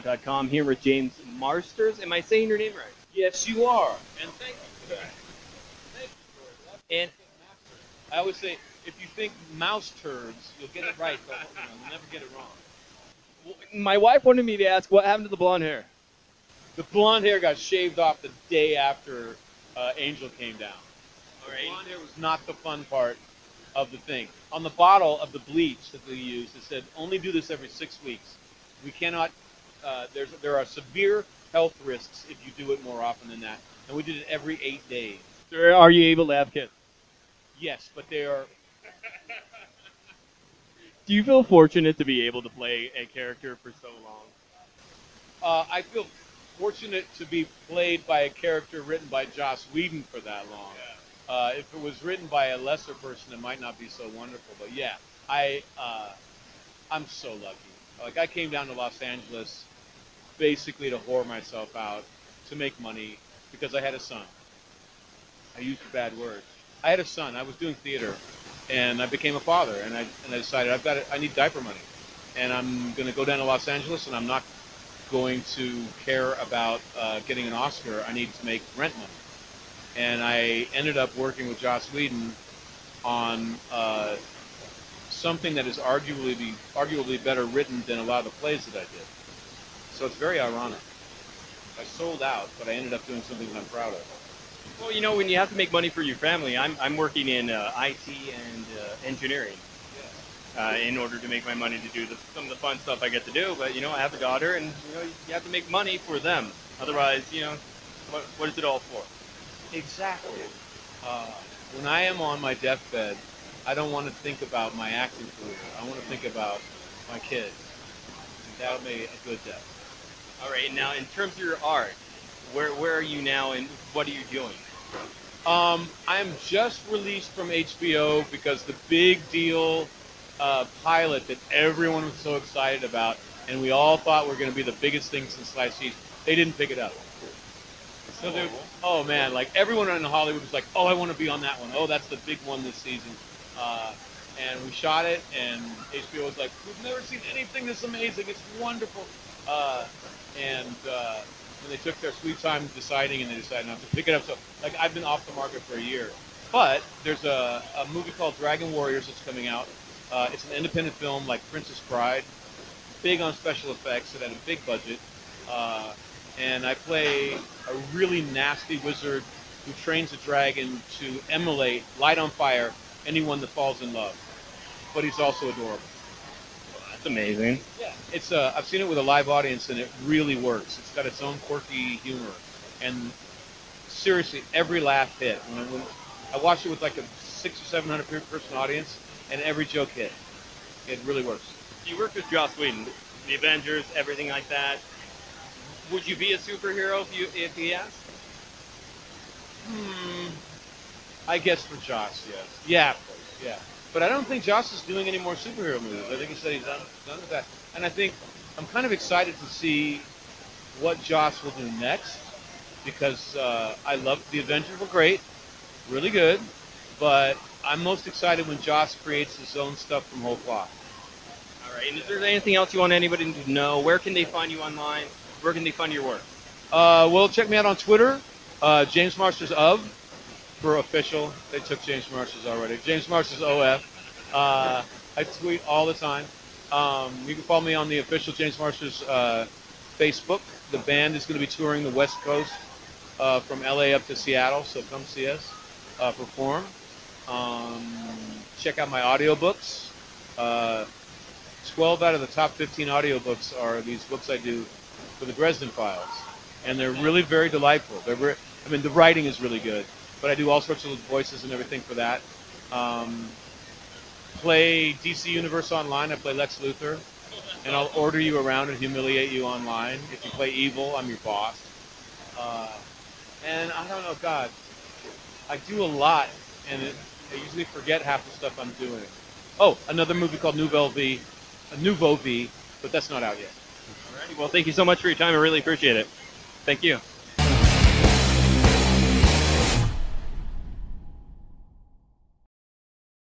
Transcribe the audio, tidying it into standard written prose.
Naught.com here with James Marsters. Am I saying your name right? Yes, you are, and thank you for that. Thank you, Cory. And I always say, if you think mouse turds, you'll get it right, but you'll never get it wrong. my wife wanted me to ask what happened to the blonde hair. The blonde hair got shaved off the day after Angel came down. All The right. blonde hair was not the fun part of the thing. On the bottle of the bleach that they used, it said, only do this every 6 weeks. We cannot, there are severe health risks if you do it more often than that. And we did it every 8 days. Sir, are you able to have kids? Yes, but they are, Do you feel fortunate to be able to play a character for so long? I feel fortunate to be played by a character written by Joss Whedon for that long. If it was written by a lesser person, it might not be so wonderful. But yeah, I'm so lucky. Like, I came down to Los Angeles basically to whore myself out to make money because I had a son. I used a bad word. I had a son. I was doing theater, and I became a father. And I decided I need diaper money, and I'm going to go down to Los Angeles, and I'm not going to care about getting an Oscar. I need to make rent money. And I ended up working with Joss Whedon on something that is arguably better written than a lot of the plays that I did. So it's very ironic. I sold out, but I ended up doing something that I'm proud of. Well, you know, when you have to make money for your family, I'm working in IT and engineering in order to make my money to do some of the fun stuff I get to do. But, you know, I have a daughter, and, you know, you have to make money for them. Otherwise, you know, what is it all for? Exactly. When I am on my deathbed, I don't want to think about my acting career. I want to think about my kids. That'll be a good death. All right, now in terms of your art, where are you now and what are you doing? I'm just released from HBO because the big deal pilot that everyone was so excited about and we all thought were going to be the biggest thing since sliced cheese, they didn't pick it up. So oh man, like everyone in Hollywood was like, oh, I want to be on that one. Oh, that's the big one this season. And we shot it, and HBO was like, we've never seen anything this amazing. It's wonderful. And they took their sweet time deciding, and they decided not to pick it up. So, like, I've been off the market for a year. But there's a movie called Dragon Warriors that's coming out. It's an independent film like Princess Bride, big on special effects. It had a big budget. And I play a really nasty wizard who trains a dragon to immolate, light on fire, anyone that falls in love. But he's also adorable. Well, that's amazing. Yeah, it's I've seen it with a live audience, and it really works. It's got its own quirky humor, and seriously, every laugh hit. When I watched it with like a 600 or 700 person audience, and every joke hit. It really works. You worked with Joss Whedon, the Avengers, everything like that. Would you be a superhero if he asked? I guess for Joss, yes. Yeah, of course, yeah. But I don't think Joss is doing any more superhero movies. I think he said he's done with that. And I think I'm kind of excited to see what Joss will do next because I love the Avengers were great, really good, but I'm most excited when Joss creates his own stuff from whole cloth. All right, and is there anything else you want anybody to know? Where can they find you online? Where can they find your work? Well, check me out on Twitter, James Marsters of, for official. They took James Marsters already. James Marsters OF. I tweet all the time. You can follow me on the official James Marsters Facebook. The band is going to be touring the West Coast from LA up to Seattle, so come see us perform. Check out my audiobooks. 12 out of the top 15 audiobooks are these books I do for the Dresden Files, and they're really very delightful. The writing is really good, but I do all sorts of voices and everything for that. Play DC Universe Online. I play Lex Luthor, and I'll order you around and humiliate you online. If you play evil, I'm your boss. And I don't know, God, I do a lot, and I usually forget half the stuff I'm doing. Oh, another movie called Nouveau V, but that's not out yet. All righty, well, thank you so much for your time. I really appreciate it. Thank you.